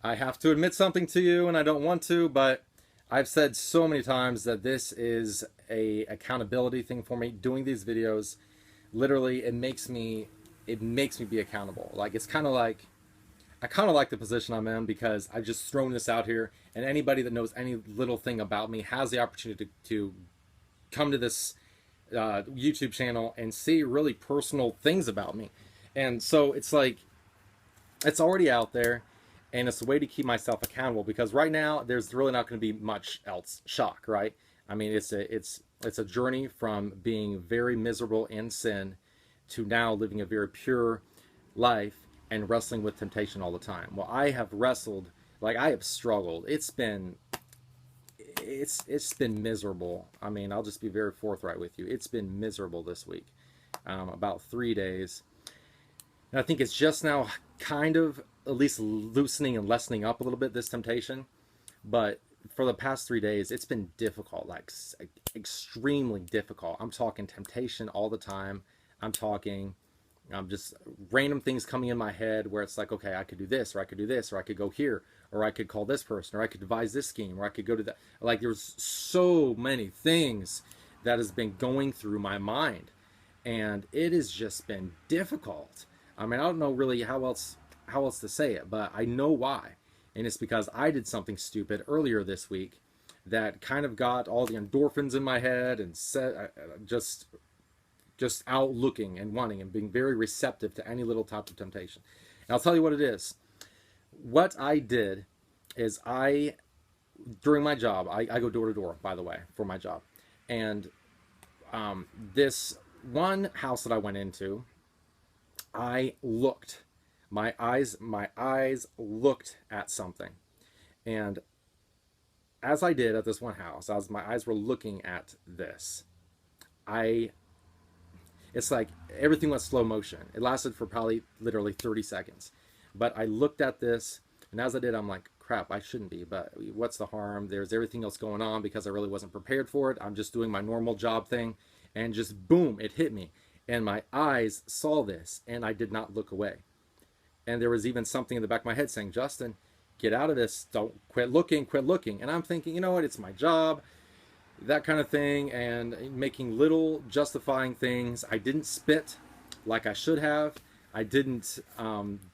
I have to admit something to you, and I don't want to, but I've said so many times that this is a accountability thing for me. Doing these videos, literally, it makes me be accountable. Like it's kind of like I kind of like the position I'm in because I've just thrown this out here, and anybody that knows any little thing about me has the opportunity to come to this YouTube channel and see really personal things about me. And so it's like it's already out there, and it's a way to keep myself accountable because right now there's really not going to be much else shock, right? I mean, it's a journey from being very miserable in sin to now living a very pure life and wrestling with temptation all the time. Well, I have wrestled, like I have struggled. It's been miserable. I mean, I'll just be very forthright with you. It's been miserable this week, about 3 days. And I think it's just now kind of at least loosening and lessening up a little bit, this temptation. But for the past 3 days, it's been difficult, like extremely difficult. I'm talking temptation all the time. I'm talking just random things coming in my head where it's like, okay, I could do this, or I could do this, or I could go here, or I could call this person, or I could devise this scheme, or I could go to that. Like there's so many things that has been going through my mind, and it has just been difficult. I mean, I don't know really how else to say it, but I know why. And it's because I did something stupid earlier this week that kind of got all the endorphins in my head and set just out looking and wanting and being very receptive to any little type of temptation. And I'll tell you what it is. What I did is during my job, I go door to door, by the way, for my job. And this one house that I went into, I looked. My eyes looked at something. And as I did at this one house, as my eyes were looking at this, I it's like everything went slow motion. It lasted for probably literally 30 seconds. But I looked at this, and as I did, I'm like, crap, I shouldn't be, but what's the harm? There's everything else going on because I really wasn't prepared for it. I'm just doing my normal job thing, and just boom, it hit me. And my eyes saw this, and I did not look away. And there was even something in the back of my head saying, Justin, get out of this. Don't quit looking, quit looking. And I'm thinking, you know what? It's my job, that kind of thing, and making little justifying things. I didn't spit like I should have. I didn't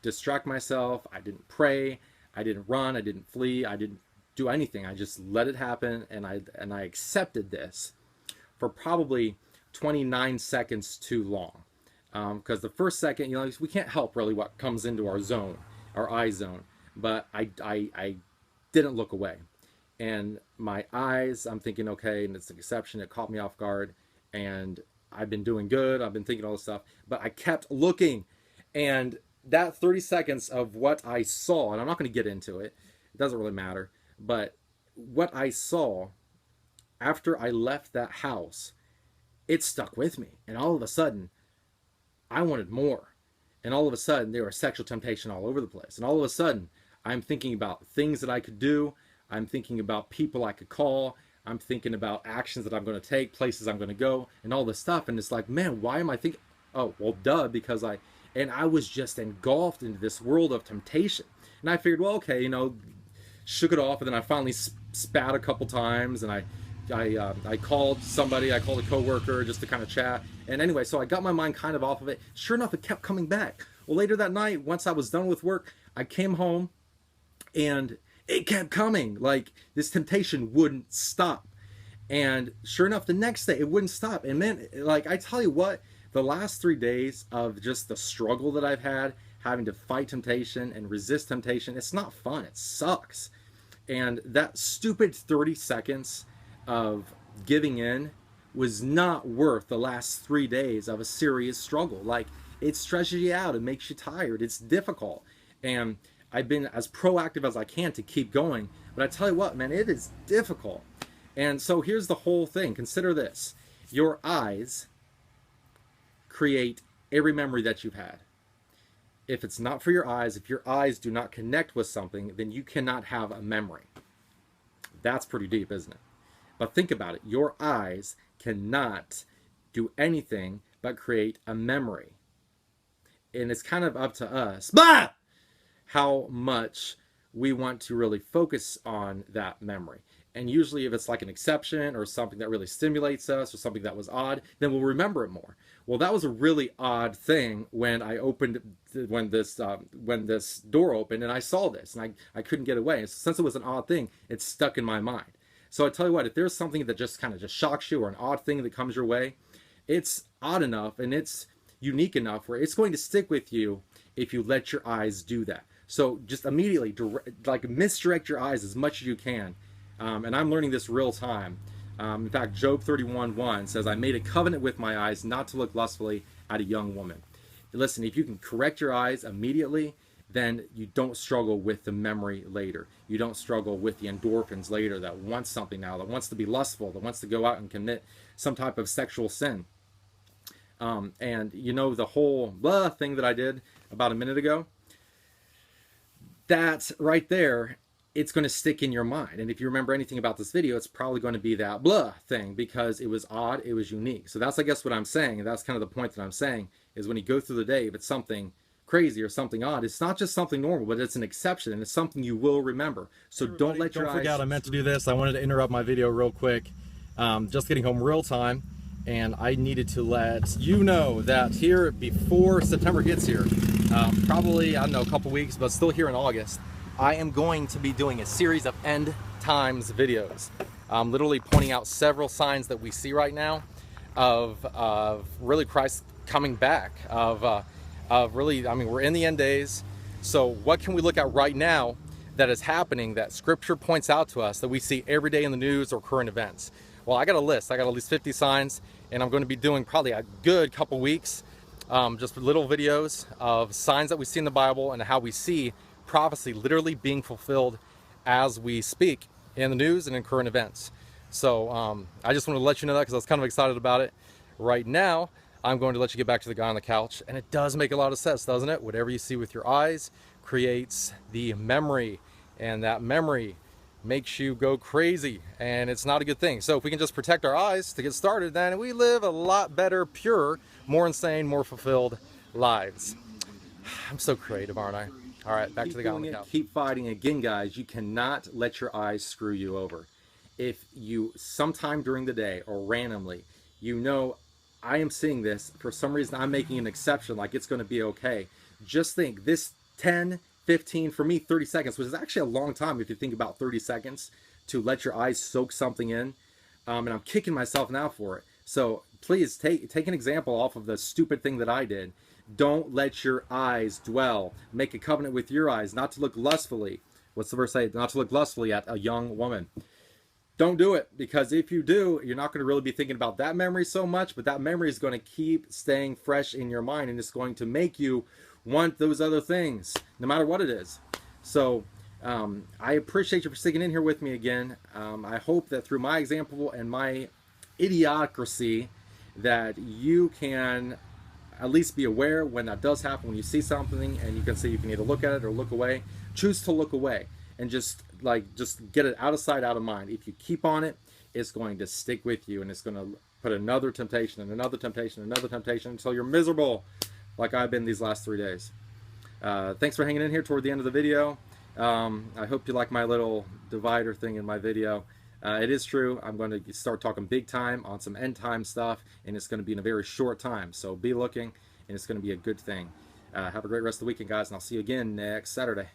distract myself. I didn't pray. I didn't run. I didn't flee. I didn't do anything. I just let it happen, and I accepted this for probably 29 seconds too long. Because the first second, we can't help really what comes into our zone, our eye zone. But I didn't look away. And my eyes, I'm thinking, okay, and it's an exception. It caught me off guard. And I've been doing good. I've been thinking all this stuff. But I kept looking. And that 30 seconds of what I saw, and I'm not going to get into it. It doesn't really matter. But what I saw after I left that house, it stuck with me. And all of a sudden, I wanted more. And all of a sudden, there was sexual temptation all over the place. And all of a sudden, I'm thinking about things that I could do. I'm thinking about people I could call. I'm thinking about actions that I'm going to take, places I'm going to go, and all this stuff. And it's like, man, why am I thinking? Oh, well, duh, because I was just engulfed into this world of temptation. And I figured, well, okay, shook it off. And then I finally spat a couple times, and I called somebody. I called a coworker just to kind of chat. And anyway, so I got my mind kind of off of it. Sure enough, it kept coming back. Well, later that night, once I was done with work, I came home, and it kept coming. Like this temptation wouldn't stop. And sure enough, the next day it wouldn't stop. And man, like I tell you what, the last 3 days of just the struggle that I've had, having to fight temptation and resist temptation, it's not fun. It sucks. And that stupid 30 seconds of giving in was not worth the last 3 days of a serious struggle. Like it stresses you out. It makes you tired. It's difficult. And I've been as proactive as I can to keep going. But I tell you what, man, it is difficult. And so here's the whole thing. Consider this. Your eyes create every memory that you've had. If it's not for your eyes, if your eyes do not connect with something, then you cannot have a memory. That's pretty deep, isn't it? But think about it. Your eyes cannot do anything but create a memory. And it's kind of up to us how much we want to really focus on that memory. And usually if it's like an exception or something that really stimulates us or something that was odd, then we'll remember it more. Well, that was a really odd thing when I opened, when this door opened and I saw this and I couldn't get away. And since it was an odd thing, it's stuck in my mind. So I tell you what, if there's something that just kind of just shocks you or an odd thing that comes your way, it's odd enough and it's unique enough where it's going to stick with you if you let your eyes do that. So just immediately misdirect your eyes as much as you can. And I'm learning this real time. In fact, Job 31:1 says, I made a covenant with my eyes not to look lustfully at a young woman. Listen, if you can correct your eyes immediately, then you don't struggle with the memory later. You don't struggle with the endorphins later that wants something now, that wants to be lustful, that wants to go out and commit some type of sexual sin. And you know, the whole blah thing that I did about a minute ago, that's right there, it's going to stick in your mind. And if you remember anything about this video, it's probably going to be that blah thing because it was odd, it was unique. So that's, I guess, what I'm saying. And that's kind of the point that I'm saying is when you go through the day, if it's something crazy or something odd, it's not just something normal, but it's an exception and it's something you will remember. So don't let your eyes... Don't forget, I meant to do this. I wanted to interrupt my video real quick. Just getting home real time. And I needed to let you know that here before September gets here, probably, I don't know, a couple weeks, but still here in August, I am going to be doing a series of end times videos. Literally pointing out several signs that we see right now of really Christ coming back, of really, I mean, we're in the end days. So what can we look at right now that is happening that Scripture points out to us that we see every day in the news or current events? Well, I got a list. I got at least 50 signs, and I'm going to be doing probably a good couple weeks, just little videos of signs that we see in the Bible and how we see prophecy literally being fulfilled as we speak in the news and in current events. So I just want to let you know that because I was kind of excited about it. Right now, I'm going to let you get back to the guy on the couch, and it does make a lot of sense, doesn't it? Whatever you see with your eyes creates the memory, and that memory makes you go crazy, and it's not a good thing. So if we can just protect our eyes to get started, then we live a lot better, purer, more insane, more fulfilled lives. I'm so creative, aren't I? All right, back to the guy on the couch. Keep fighting. Again, guys, you cannot let your eyes screw you over. If you, sometime during the day or randomly, you know, I am seeing this, for some reason I'm making an exception, like it's going to be okay. Just think, this 10, 15, for me 30 seconds, which is actually a long time if you think about 30 seconds to let your eyes soak something in. And I'm kicking myself now for it. So please take an example off of the stupid thing that I did. Don't let your eyes dwell. Make a covenant with your eyes not to look lustfully. What's the verse say? Not to look lustfully at a young woman. Don't do it, because if you do, you're not going to really be thinking about that memory so much, but that memory is going to keep staying fresh in your mind, and it's going to make you want those other things, no matter what it is. So I appreciate you for sticking in here with me again. I hope that through my example and my idiocracy that you can at least be aware when that does happen, when you see something and you can see you can either look at it or look away. Choose to look away and just get it out of sight, out of mind. If you keep on it, it's going to stick with you, and it's going to put another temptation and another temptation and another temptation until you're miserable like I've been these last 3 days. Thanks for hanging in here toward the end of the video. I hope you like my little divider thing in my video. It is true, I'm going to start talking big time on some end time stuff, and it's going to be in a very short time. So be looking, and it's going to be a good thing. Have a great rest of the weekend, guys, and I'll see you again next Saturday.